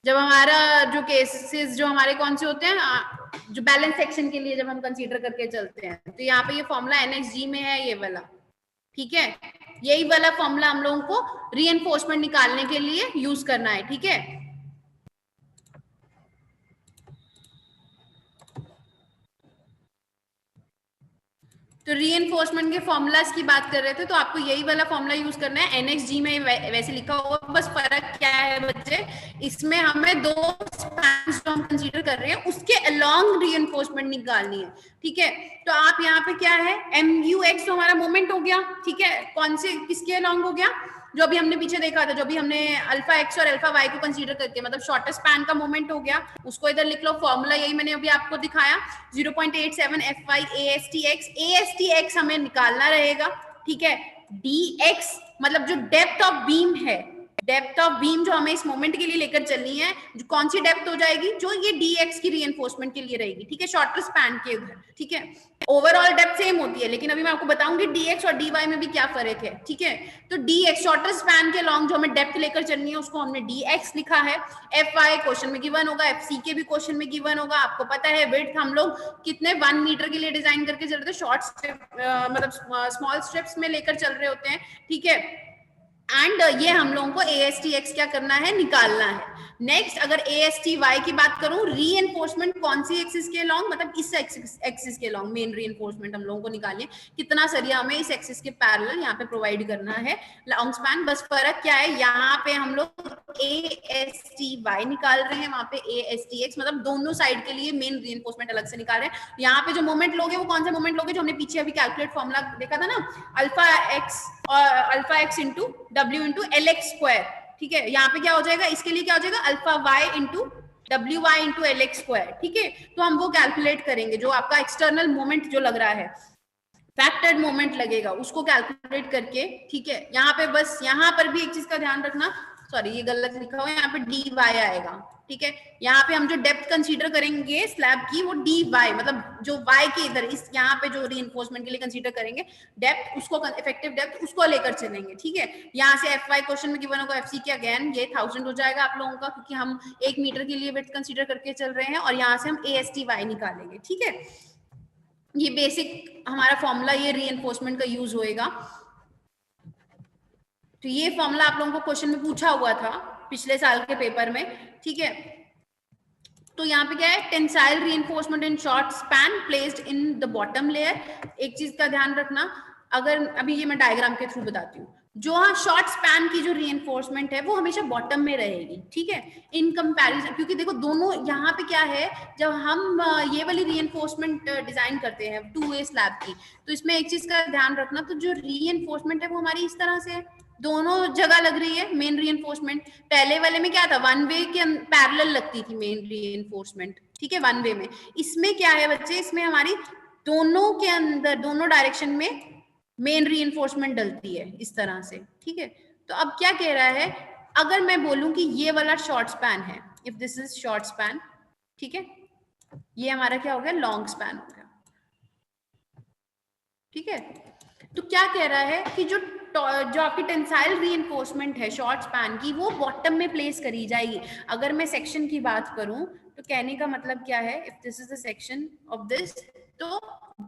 जब हमारा जो केसेस जो हमारे कौन से होते हैं, जो बैलेंस सेक्शन के लिए जब हम कंसीडर करके चलते हैं, तो यहाँ पे ये फॉर्मूला NXG में है, ये वाला, ठीक है। यही वाला फॉर्मूला हम लोगों को रीइंफोर्समेंट निकालने के लिए यूज करना है, ठीक है। तो रीइंफोर्समेंट के फॉर्मूलाज की बात कर रहे थे, तो आपको यही वाला फॉर्मूला यूज करना है, NXG में वैसे लिखा हुआ, बस फर्क क्या है बच्चे, इसमें हमें दो स्पैन्स जो हम कंसीडर कर रहे हैं उसके अलोंग रीइंफोर्समेंट निकालनी है, ठीक है। तो आप यहाँ पे क्या है, MUX तो हमारा मोमेंट हो गया, ठीक है, कौन से किसके अलोंग हो गया, जो अभी हमने पीछे देखा था, जो अभी हमने अल्फा एक्स और अल्फा वाई को कंसीडर करके, मतलब शॉर्टेस्ट स्पैन का मोमेंट हो गया, उसको इधर लिख लो, फॉर्मूला यही मैंने अभी आपको दिखाया 0.87 FY AST x हमें निकालना रहेगा, ठीक है। DX मतलब जो डेप्थ ऑफ बीम है, डेप्थ ऑफ बीम जो हमें इस मोमेंट के लिए लेकर चलनी है, जो कौन सी डेप्थ हो जाएगी, जो ये DX की रीइंफोर्समेंट के लिए रहेगी, ठीक है, शॉर्टर स्पैन के उधर, ठीक है। ओवरऑल डेप्थ सेम होती है, लेकिन अभी मैं आपको बताऊंगी DX और DY में भी क्या फर्क है, ठीक है। तो DX शॉर्टर स्पैन के लॉन्ग जो हमें डेप्थ लेकर चलनी है उसको हमने DX लिखा है। FY क्वेश्चन में गिवन होगा, FC के भी क्वेश्चन में गिवन होगा, आपको पता है विड्थ हम लोग कितने 1 मीटर के लिए डिजाइन करके चल रहे थे, शॉर्ट स्ट्रिप मतलब स्मॉल स्ट्रिप्स में लेकर चल रहे होते हैं, ठीक है। एंड ये हम लोगों को ASTX क्या करना है, निकालना है। नेक्स्ट अगर ASTY की बात करूं, रीइंफोर्समेंट कौन सी एक्सिस के लॉन्ग, मतलब इस एक्सिस के लॉन्ग मेन रीइंफोर्समेंट हम लोगों को निकालिए, कितना सरिया हमें इस एक्सिस के पैरेलल यहाँ पे प्रोवाइड करना है लॉन्ग स्पैन। बस फर्क क्या है, यहाँ पे हम लोग ASTY निकाल रहे हैं, वहां पे ASTX, मतलब दोनों साइड के लिए मेन रीइंफोर्समेंट अलग से निकाल रहे हैं। यहाँ पे जो मोमेंट लोगे वो कौन सा मोमेंट लोगे, जो हमने पीछे अभी कैलकुलेट फॉर्मूला देखा था ना, alpha x into W into LX square, ठीक है। यहाँ पे क्या हो जाएगा, इसके लिए क्या हो जाएगा, alpha Y into WY into LX square, ठीक है। तो हम वो कैलकुलेट करेंगे, जो आपका एक्सटर्नल मोमेंट जो लग रहा है, फैक्टर्ड मोमेंट लगेगा, उसको कैलकुलेट करके, ठीक है। यहाँ पे बस यहाँ पर भी एक चीज का ध्यान रखना, सॉरी ये गलत लिखा हुआ है, यहाँ पे डी वाई आएगा, ठीक है। यहाँ पे हम जो डेप्थ कंसीडर करेंगे स्लैब की वो डी वाई, मतलब जो वाई के इधर इस यहाँ पे जो रीइंफोर्समेंट के लिए कंसीडर करेंगे डेप्थ, उसको इफेक्टिव डेप्थ उसको लेकर चलेंगे, ठीक है। यहाँ से एफ वाई क्वेश्चन में गिवन होगा, एफ सी के अगेन ये 1000 हो जाएगा आप लोगों का, क्योंकि हम 1 मीटर के लिए विड्थ कंसीडर करके चल रहे हैं, और यहाँ से हम ए एस टी वाई निकालेंगे, ठीक है। ये बेसिक हमारा फॉर्मूला ये रीइंफोर्समेंट का यूज होएगा। तो ये फॉर्मूला आप लोगों को क्वेश्चन में पूछा हुआ था पिछले साल के पेपर में, ठीक है। तो यहाँ पे क्या है, tensile reinforcement in short span placed in the bottom layer. एक चीज का ध्यान रखना, अगर अभी ये मैं डायग्राम के थ्रू बताती हूँ, जो हाँ शॉर्ट स्पैन की जो रीइंफोर्समेंट है वो हमेशा बॉटम में रहेगी, ठीक है, इन कंपैरिजन। क्योंकि देखो दोनों यहाँ पे क्या है, जब हम ये वाली रीइंफोर्समेंट डिजाइन करते हैं 2A स्लैब की, तो इसमें एक चीज का ध्यान रखना, तो जो रीइंफोर्समेंट है वो हमारी इस तरह से है, दोनों जगह लग रही है मेन रीइंफोर्समेंट। पहले वाले में क्या था, वन वे के पैरेलल लगती थी मेन रीइंफोर्समेंट, ठीक है, वन वे में। इसमें क्या है बच्चे, इसमें हमारी दोनों के अंदर दोनों डायरेक्शन में मेन रीइंफोर्समेंट डलती है इस तरह से, ठीक है। तो अब क्या कह रहा है, अगर मैं बोलूं कि ये वाला शॉर्ट स्पैन है, if this is short span, ठीक है, ये हमारा क्या हो गया, लॉन्ग स्पैन हो गया, ठीक है। तो क्या कह रहा है कि जो आपकी टेंसाइल रीइंफोर्समेंट है शॉर्ट स्पैन की, वो बॉटम में प्लेस करी जाएगी। अगर मैं सेक्शन की बात करूं तो कहने का मतलब क्या है, if this is the section of this, तो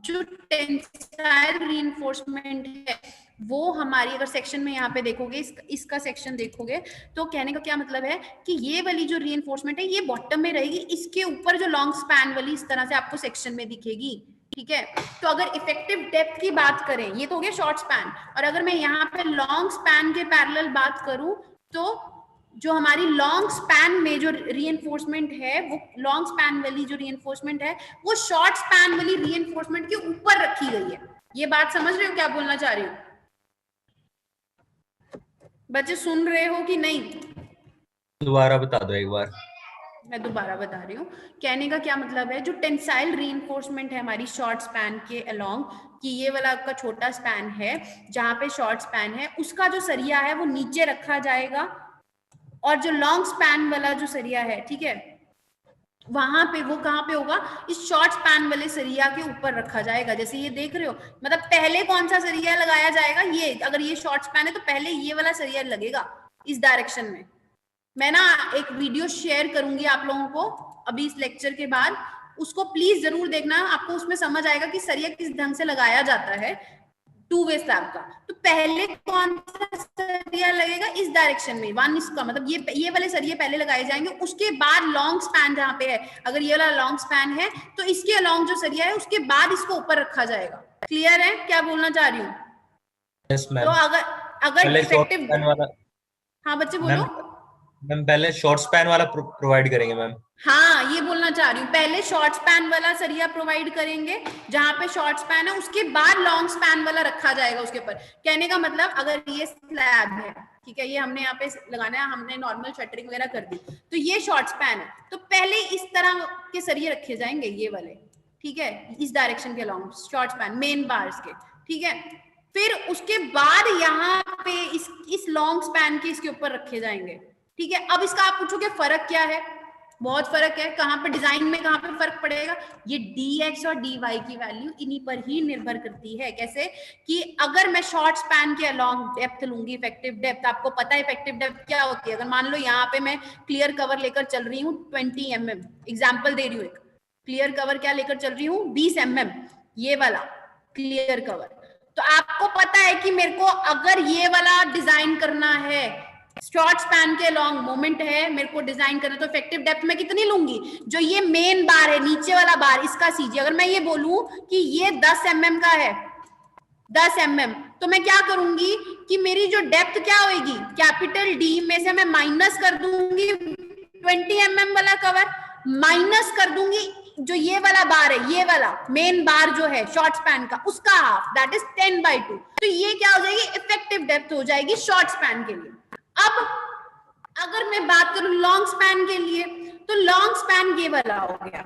जो टेंसाइल रीइंफोर्समेंट है वो हमारी, अगर सेक्शन में यहाँ पे देखोगे, इसका सेक्शन देखोगे, तो कहने का क्या मतलब है कि ये वाली जो रीइंफोर्समेंट है ये बॉटम में रहेगी, इसके ऊपर जो लॉन्ग स्पैन वाली इस तरह से आपको सेक्शन में दिखेगी, ठीक है। तो अगर इफेक्टिव डेप्थ की बात करें, ये तो हो गया शॉर्ट स्पैन, और अगर मैं यहाँ पे लॉन्ग स्पैन के पैरेलल बात करूं, तो जो हमारी लॉन्ग स्पैन में जो रीइंफोर्समेंट है, वो लॉन्ग स्पैन वाली जो रीइंफोर्समेंट है वो शॉर्ट स्पैन वाली रीइंफोर्समेंट के ऊपर रखी गई है। ये बात समझ रहे हो क्या बोलना चाह रही हूँ? बच्चे सुन रहे हो कि नहीं? दोबारा बता दो एक बार। मैं दोबारा बता रही हूँ, कहने का क्या मतलब है, जो टेंसाइल रीइंफोर्समेंट है हमारी शॉर्ट स्पैन के अलोंग, कि ये वाला आपका छोटा स्पैन है जहां पे शॉर्ट स्पैन है, उसका जो सरिया है वो नीचे रखा जाएगा, और जो लॉन्ग स्पैन वाला जो सरिया है, ठीक है, वहां पे वो कहाँ पे होगा, इस शॉर्ट स्पैन वाले सरिया के ऊपर रखा जाएगा। जैसे ये देख रहे हो, मतलब पहले कौन सा सरिया लगाया जाएगा, ये अगर ये शॉर्ट स्पैन है तो पहले ये वाला सरिया लगेगा इस डायरेक्शन में। मैं ना एक वीडियो शेयर करूंगी आप लोगों को अभी इस लेक्चर के बाद, उसको प्लीज जरूर देखना, आपको उसमें समझ आएगा कि सरिया किस ढंग से लगाया जाता है 2 वे स्लैब का। तो पहले कौन सा सरिया लगेगा, इस डायरेक्शन में, वन इसका मतलब ये वाले सरिये पहले लगाए जाएंगे, उसके बाद लॉन्ग स्पैन जहां पे है, अगर ये वाला लॉन्ग स्पैन है तो इसके अलॉन्ग जो सरिया है उसके बाद इसको ऊपर रखा जाएगा। क्लियर है क्या बोलना चाह रही हूँ? Yes ma'am. तो अगर इफेक्टिव, हाँ बच्चे बोलो। मैम पहले शॉर्ट स्पैन वाला प्रोवाइड करेंगे मैम। हाँ ये बोलना चाह रही हूँ, पहले शॉर्ट स्पैन वाला सरिया प्रोवाइड करेंगे जहां पे शॉर्ट स्पैन है, उसके बाद लॉन्ग स्पैन वाला रखा जाएगा उसके ऊपर। कहने का मतलब अगर ये स्लैब है, ठीक है, ये हमने यहाँ पे लगाना है, हमने नॉर्मल शटरिंग वगैरह कर दी, तो ये शॉर्ट स्पैन है, तो पहले इस तरह के सरिये रखे जाएंगे ये वाले, ठीक है, इस डायरेक्शन के long short span main bars के, ठीक है। फिर उसके बाद यहाँ पे इस लॉन्ग स्पैन के इसके ऊपर रखे जाएंगे, ठीक है। अब इसका आप पूछोगे फर्क क्या है, बहुत फर्क है, कहां पे डिजाइन में कहां पे फर्क पड़ेगा, ये dx और dy की वैल्यू इन्हीं पर ही निर्भर करती है। कैसे कि अगर मैं शॉर्ट स्पैन के अलोंग डेप्थ लूंगी, इफेक्टिव डेप्थ, आपको पता है इफेक्टिव डेप्थ क्या होती है, अगर मान लो यहाँ पे मैं क्लियर कवर लेकर चल रही हूँ 20 mm, एग्जाम्पल दे रही हूँ, एक क्लियर कवर क्या लेकर चल रही हूँ 20 mm, ये वाला क्लियर कवर, तो आपको पता है कि मेरे को अगर ये वाला डिजाइन करना है, शॉर्ट स्पैन के लॉन्ग मोमेंट है, मेरे को डिजाइन करना, तो इफेक्टिव डेप्थ में कितनी लूंगी, जो ये मेन बार है नीचे वाला बार, इसका सीजी, अगर मैं ये बोलूं कि ये 10 mm का है, 10 mm, तो मैं क्या करूंगी कि मेरी जो डेप्थ क्या होगी, कैपिटल डी में से मैं माइनस कर दूंगी 20 mm वाला कवर, माइनस कर दूंगी जो ये वाला बार है, ये वाला मेन बार जो है शॉर्ट स्पैन का, उसका हाफ, दैट इज 10/2, तो ये क्या हो जाएगी, इफेक्टिव डेप्थ हो जाएगी शॉर्ट स्पैन के लिए। अब अगर मैं बात करूं लॉन्ग स्पैन के लिए, तो लॉन्ग स्पैन ये वाला हो गया,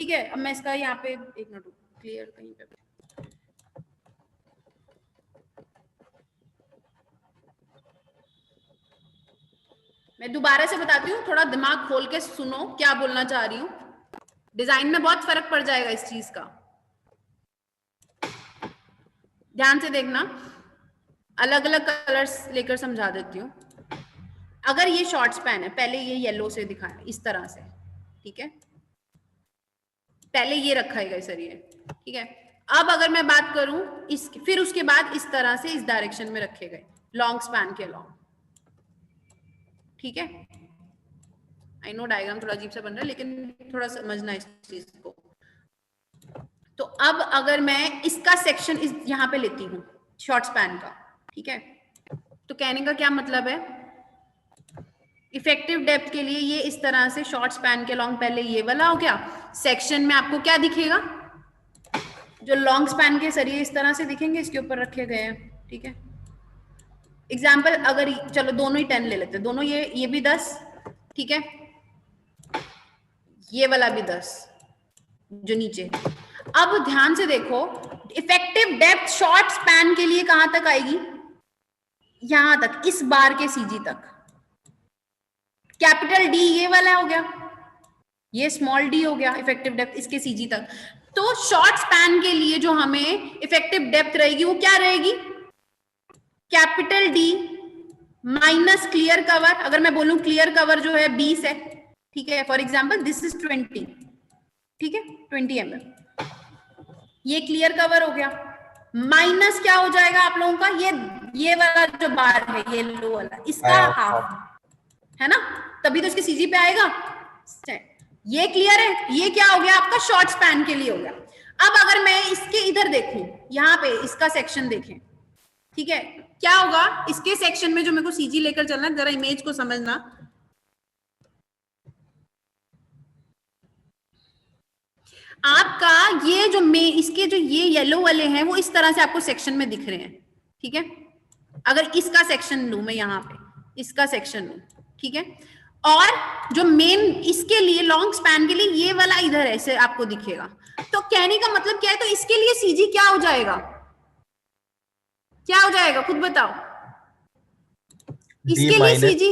ठीक है। अब मैं इसका यहाँ पे एक मिनट क्लियर कहीं पे, मैं दोबारा से बताती हूँ, थोड़ा दिमाग खोल के सुनो क्या बोलना चाह रही हूँ, डिजाइन में बहुत फर्क पड़ जाएगा इस चीज का, ध्यान से देखना। अलग अलग कलर्स लेकर समझा देती हूँ। अगर ये शॉर्ट स्पैन है, पहले ये येलो से दिखाया इस तरह से, ठीक है, पहले ये रखा है सर ये, ठीक है। अब अगर मैं बात करूं इस, फिर उसके बाद इस तरह से इस डायरेक्शन में रखे गए लॉन्ग स्पैन के लॉन्ग, ठीक है। आई नो डायग्राम थोड़ा अजीब सा बन रहा है, लेकिन थोड़ा समझना इस चीज को। तो अब अगर मैं इसका सेक्शन इस यहां पे लेती हूँ शॉर्ट स्पैन का, ठीक है, तो कहने का क्या मतलब है, इफेक्टिव डेप्थ के लिए ये इस तरह से शॉर्ट स्पैन के लॉन्ग पहले ये वाला हो गया, सेक्शन में आपको क्या दिखेगा, जो लॉन्ग स्पैन के सरिये इस तरह से दिखेंगे, इसके ऊपर रखे गए हैं, ठीक है। एग्जाम्पल अगर चलो दोनों ही 10 ले लेते हैं, दोनों ये भी 10, ठीक है, ये वाला भी 10 जो नीचे। अब ध्यान से देखो, इफेक्टिव डेप्थ शॉर्ट स्पैन के लिए कहां तक आएगी, यहां तक, इस बार के सीजी तक। कैपिटल डी ये वाला हो गया, ये स्मॉल डी हो गया इफेक्टिव डेप्थ इसके सीजी तक। तो शॉर्ट स्पैन के लिए जो हमें इफेक्टिव डेप्थ रहेगी वो क्या रहेगी, capital D minus clear cover. अगर मैं बोलूं क्लियर कवर जो है 20 है, ठीक है, फॉर एग्जांपल दिस इज 20, ठीक है, 20 mm, ये क्लियर कवर हो गया, माइनस क्या हो जाएगा आप लोगों का, ये वाला जो बार है येलो वाला, इसका हाफ है ना, तभी तो इसके सीजी पे आएगा। ये क्लियर है, ये क्या हो गया आपका शॉर्ट स्पैन के लिए हो गया। अब अगर मैं इसके इधर देखूं, यहाँ पे इसका सेक्शन देखें, ठीक है, क्या होगा इसके सेक्शन में, जो मेरे को सीजी लेकर चलना, जरा इमेज को समझना। आपका ये जो इसके जो ये येलो वाले हैं वो इस तरह से आपको सेक्शन में दिख रहे हैं, ठीक है। अगर इसका सेक्शन लूं मैं, यहाँ पे इसका सेक्शन लूं, ठीक है, और जो मेन इसके लिए लॉन्ग स्पैन के लिए ये वाला इधर ऐसे आपको दिखेगा। तो कहने का मतलब क्या है, तो इसके लिए सीजी क्या हो जाएगा, क्या हो जाएगा खुद बताओ, इसके लिए सीजी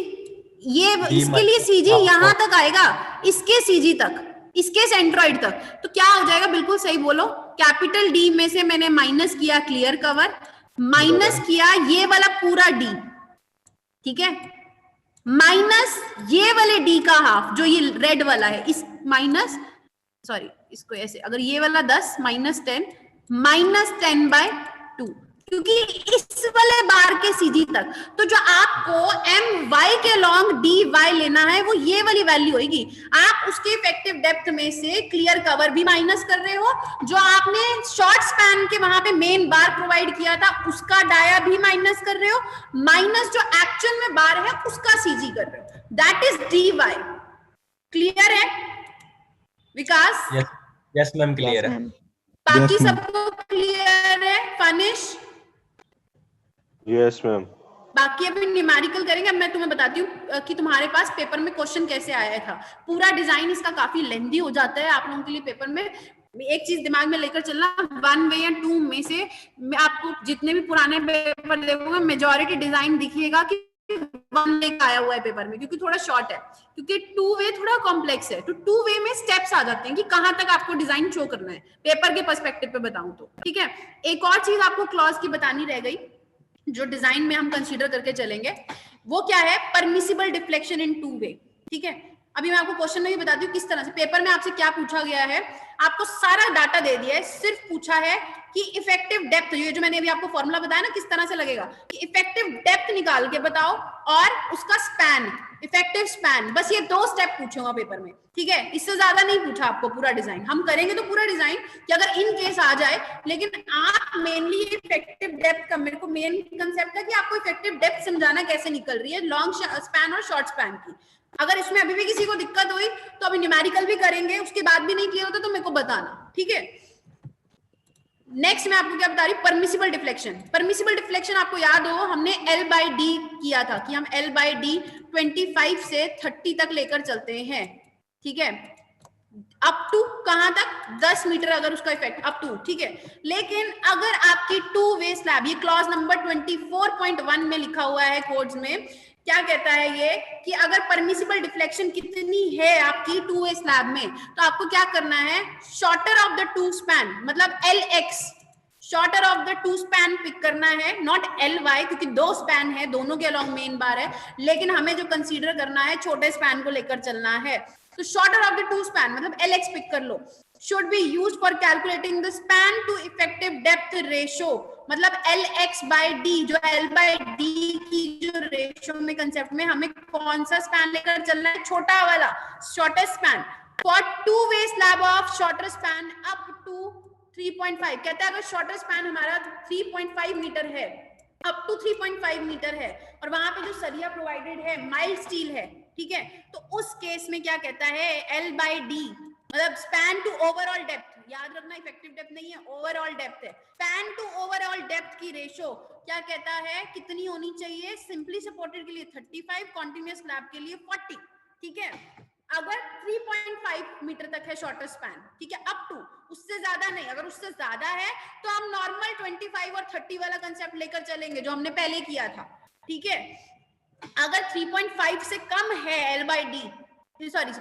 ये, इसके लिए सीजी यहां तक आएगा, इसके सीजी तक, इसके सेंट्रॉइड तक। तो क्या हो जाएगा, बिल्कुल सही बोलो, कैपिटल डी में से मैंने माइनस किया क्लियर कवर, माइनस किया ये वाला पूरा डी, ठीक है, माइनस ये वाले डी का हाफ जो ये रेड वाला है, इस माइनस, सॉरी इसको ऐसे, अगर ये वाला 10 माइनस 10, माइनस 10/2, क्योंकि इस वाले बार के सीधी तक। तो जो आपको एम वाई के लॉन्ग डी वाई लेना है वो ये वाली वैल्यू होगी। आप उसके इफेक्टिव डेप्थ में से क्लियर कवर भी माइनस कर रहे हो, जो आपने शॉर्ट स्पैन के वहां पे मेन बार प्रोवाइड किया था उसका डाया भी माइनस कर रहे हो, माइनस जो एक्चुअल में बार है उसका सीजी कर रहे हो, that is D Y. Clear है विकास? यस मैम, क्लियर है। बाकी सबको क्लियर है? फनिश? Yes ma'am. बाकी अभी न्यूमेरिकल करेंगे। अब मैं तुम्हें बताती हूँ कि तुम्हारे पास पेपर में क्वेश्चन कैसे आया था। पूरा डिजाइन इसका काफी लेंथी हो जाता है आप लोगों के लिए। पेपर में एक चीज दिमाग में लेकर चलना, 1 वे या 2 में से आपको जितने भी पुराने पेपर देखोगे मेजॉरिटी डिजाइन दिखेगा कि 1 वे का आया हुआ है पेपर में, क्योंकि थोड़ा शॉर्ट है, क्योंकि 2 वे थोड़ा कॉम्प्लेक्स है। तो 2 वे में स्टेप्स आ जाते हैं कि कहां तक आपको डिजाइन शो करना है पेपर के पर्सपेक्टिव पे बताऊं तो। ठीक है, एक और चीज आपको क्लॉज की बतानी रह गई जो डिजाइन में हम कंसीडर करके चलेंगे, वो क्या है? परमिसिबल डिफ्लेक्शन इन 2 वे। ठीक है, अभी मैं आपको क्वेश्चन में भी बताती हूँ किस तरह से पेपर में आपसे क्या पूछा गया है। आपको सारा डाटा दे दिया है, सिर्फ पूछा है कि इफेक्टिव डेप्थ, ये जो मैंने अभी आपको फॉर्मूला बताया ना किस तरह से लगेगा, कि इफेक्टिव डेप्थ निकाल के बताओ और उसका स्पैन, इफेक्टिव स्पैन, बस ये 2 स्टेप पूछूंगा पेपर में। ठीक है, इससे ज्यादा नहीं पूछा आपको पूरा डिजाइन। हम करेंगे तो पूरा डिजाइन कि अगर इन केस आ जाए, लेकिन आप मेनली इफेक्टिव डेप्थ का, मेरे को मेन कंसेप्ट है कि आपको इफेक्टिव डेप्थ समझाना कैसे निकल रही है लॉन्ग स्पैन और शॉर्ट स्पैन की। अगर इसमें अभी भी किसी को दिक्कत हुई तो अभी न्यूमेरिकल भी करेंगे, उसके बाद भी नहीं क्लियर होता तो मेरे को बताना। ठीक है, नेक्स्ट मैं आपको क्या बता रही हूँ, परमिसिबल डिफ्लेक्शन। परमिसिबल डिफ्लेक्शन आपको याद हो, हमने L/D किया था कि हम L/D 25 से 30 तक लेकर चलते हैं। ठीक है, अप टू कहां तक? 10 मीटर अगर उसका इफेक्ट अप टू। ठीक है, लेकिन अगर आपकी 2 वे स्लैब, ये क्लॉज नंबर 24.1 में लिखा हुआ है कोड्स में क्या कहता है ये कि अगर परमिसिबल डिफ्लेक्शन कितनी है आपकी 2A स्लैब में, तो आपको क्या करना है, shorter of the two span, मतलब LX, shorter of the two span pick करना है, नॉट LY, क्योंकि दो स्पैन है, दोनों के अलॉन्ग मेन बार है, लेकिन हमें जो कंसीडर करना है छोटे स्पैन को लेकर चलना है। तो shorter of the two span मतलब LX पिक कर लो, should be used for calculating the span to effective depth ratio, मतलब LX by D, जो L by D की जो रेशियो में कंसेप्ट में हमें कौन सा स्पैन लेकर चलना है, छोटा वाला shortest span for two-way slab of shorter span up to 3.5, कहता है अगर शॉर्टर स्पैन हमारा 3.5 मीटर है, अप टू 3.5 मीटर है, और वहां पे जो सरिया प्रोवाइडेड है माइल्ड स्टील है, ठीक है, तो उस केस में क्या कहता है, L by D मतलब स्पैन टू ओवरऑल डेप्थ, याद रखना इफेक्टिव डेप्थ नहीं है, ओवरऑल डेप्थ है, स्पैन टू ओवरऑल डेप्थ की रेशियो क्या कहता है, कितनी होनी चाहिए, सिंपली सपोर्टेड के लिए 35, कॉन्टिन्यूअस स्लैब के लिए 40, ठीक है। अगर 3.5 मीटर तक है शॉर्टर स्पैन, ठीक है, अप टू, उससे ज्यादा नहीं, अगर उससे ज्यादा है तो हम नॉर्मल 25 और 30 वाला कंसेप्ट लेकर चलेंगे जो हमने पहले किया था, ठीक है। अगर 3.5 से कम है L by D, sorry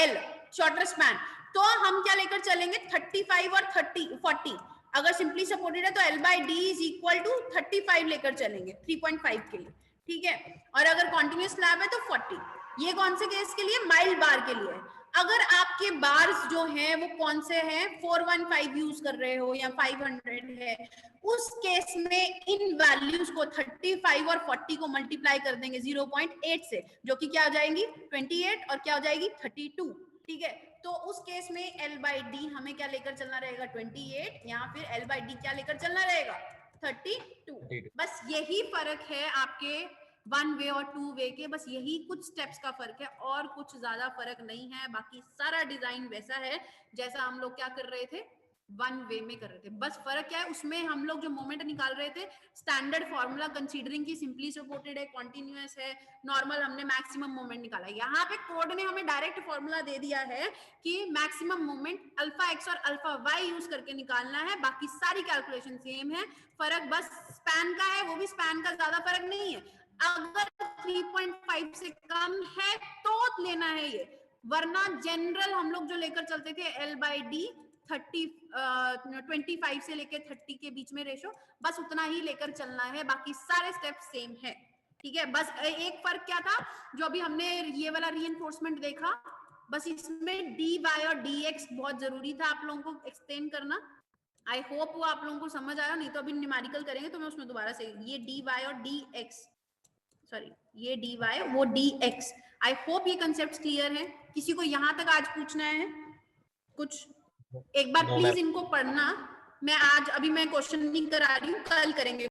L shorter span, तो हम क्या लेकर चलेंगे, 35 और 40, अगर सिंपली सपोर्टेड है तो L by D is equal to 35 लेकर चलेंगे 3.5 के लिए, ठीक है, और अगर कॉन्टिन्यूअस स्लैब है तो 40। ये कौन से केस के लिए, माइल्ड बार के लिए। अगर आपके बार्स जो हैं वो कौन से हैं, 415 यूज कर रहे हो या 500 है, उस केस में इन वैल्यूज को 35 और 40 को मल्टीप्लाई कर देंगे 0.8 से, जो कि क्या हो जाएंगी 28 और क्या हो जाएगी 32, ठीक है। तो उस केस में L by D हमें क्या लेकर चलना रहेगा 28, या फिर L by D क्या लेकर चलना रहेगा 32। बस यही फर्क है आपके 1 वे और 2 वे के, बस यही कुछ स्टेप्स का फर्क है और कुछ ज्यादा फर्क नहीं है, बाकी सारा डिजाइन वैसा है जैसा हम लोग क्या कर रहे थे 1 वे में कर रहे थे। बस फर्क क्या है, उसमें हम लोग जो मोमेंट निकाल रहे थे स्टैंडर्ड फॉर्मूला कंसीडरिंग की सिंपली सपोर्टेड है, कॉन्टिन्यूअस है, नॉर्मल हमने मैक्सिमम मोमेंट निकाला। यहाँ पे कोड ने हमें डायरेक्ट फॉर्मूला दे दिया है कि मैक्सिमम मोमेंट अल्फा एक्स और अल्फा वाई यूज करके निकालना है, बाकी सारी कैलकुलेशन सेम है, फर्क बस स्पैन का है, वो भी स्पैन का ज्यादा फर्क नहीं है। अगर 3.5 से कम है तो लेना है ये, वरना जनरल हम लोग जो लेकर चलते थे L by D 25 से लेकर 30 के बीच में रेशो, बस उतना ही लेकर चलना है, बाकी सारे स्टेप सेम है, ठीक है। बस एक फर्क क्या था, जो अभी हमने ये वाला रीइंफोर्समेंट देखा, बस इसमें dy और dx बहुत जरूरी था आप लोगों को एक्सप्लेन करना। आई होप वो आप लोगों को समझ आया, नहीं तो अभी न्यूमेरिकल करेंगे तो मैं उसमें दोबारा से ये dy और dx, सॉरी ये dy वो dx, आई होप ये कंसेप्ट क्लियर है। किसी को यहां तक आज पूछना है कुछ, एक बार प्लीज इनको पढ़ना, मैं आज अभी मैं क्वेश्चन नहीं करा रही हूँ, कल करेंगे